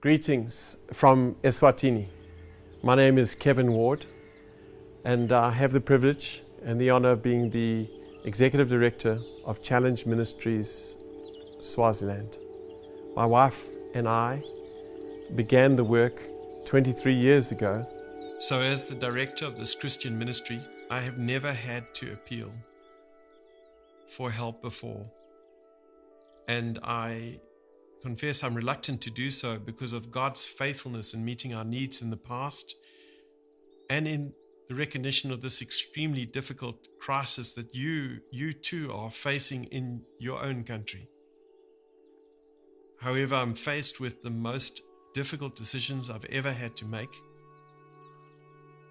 Greetings from Eswatini. My name is Kevin Ward, and I have the privilege and the honor of being the Executive Director of Challenge Ministries, Swaziland. My wife and I began the work 23 years ago. So as the director of this Christian ministry, I have never had to appeal for help before. And I confess I'm reluctant to do so because of God's faithfulness in meeting our needs in the past and in the recognition of this extremely difficult crisis that you too are facing in your own country. However, I'm faced with the most difficult decisions I've ever had to make,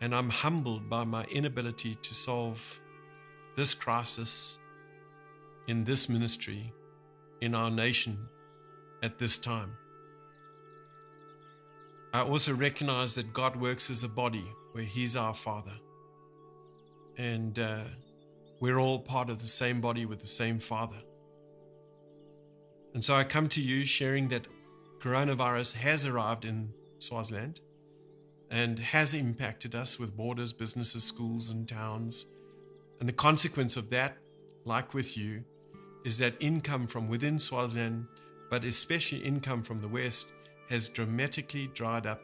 and I'm humbled by my inability to solve this crisis in this ministry, in our nation at this time. I also recognize that God works as a body where He's our Father, and we're all part of the same body with the same Father. And so I come to you sharing that coronavirus has arrived in Swaziland and has impacted us with borders, businesses, schools, and towns. And the consequence of that, like with you, is that income from within Swaziland, but especially income from the West, has dramatically dried up,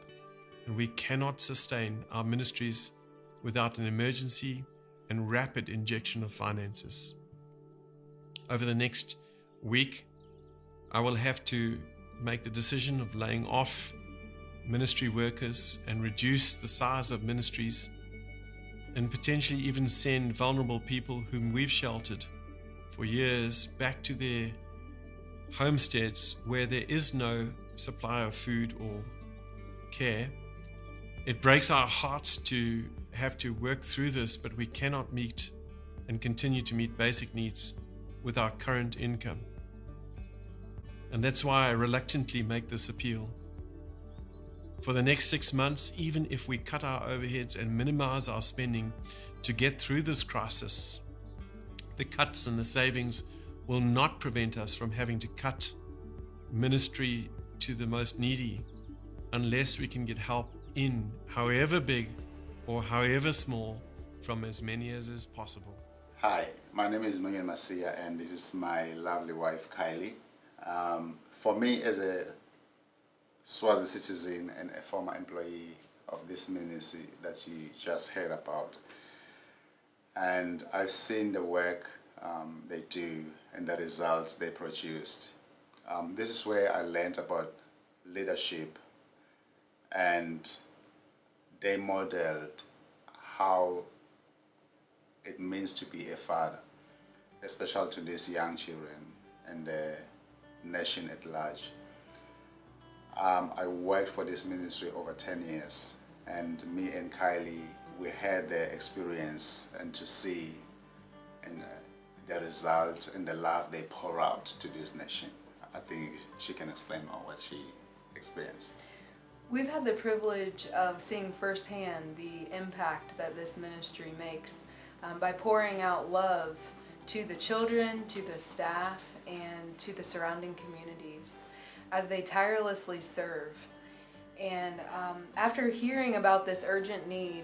and we cannot sustain our ministries without an emergency and rapid injection of finances. Over the next week, I will have to make the decision of laying off ministry workers and reduce the size of ministries, and potentially even send vulnerable people whom we've sheltered for years back to their homesteads where there is no supply of food or care. It breaks our hearts to have to work through this, but we cannot meet and continue to meet basic needs with our current income. And that's why I reluctantly make this appeal. For the next 6 months, even if we cut our overheads and minimize our spending to get through this crisis, the cuts and the savings will not prevent us from having to cut ministry to the most needy unless we can get help in, however big or however small, from as many as is possible. Hi, my name is Munyan Masia, and this is my lovely wife Kylie. For me, as a Swazi citizen and a former employee of this ministry that you just heard about, and I've seen the work they do and the results they produced. This is where I learned about leadership, and they modeled how it means to be a father, especially to these young children and the nation at large. I worked for this ministry over 10 years, and me and Kylie, we had the experience and to see and the result and the love they pour out to this nation. I think she can explain more what she experienced. We've had the privilege of seeing firsthand the impact that this ministry makes by pouring out love to the children, to the staff, and to the surrounding communities as they tirelessly serve. And after hearing about this urgent need,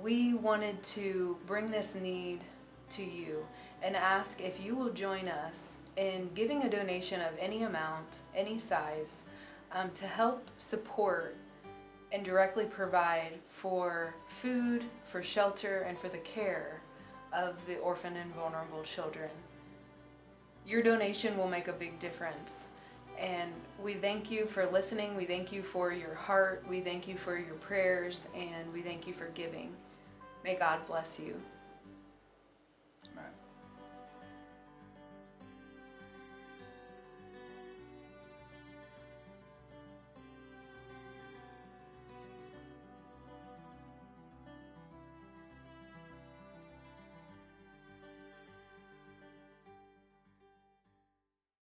we wanted to bring this need to you and ask if you will join us in giving a donation of any amount, any size, to help support and directly provide for food, for shelter, and for the care of the orphan and vulnerable children. Your donation will make a big difference. And we thank you for listening. We thank you for your heart. We thank you for your prayers, and we thank you for giving. May God bless you.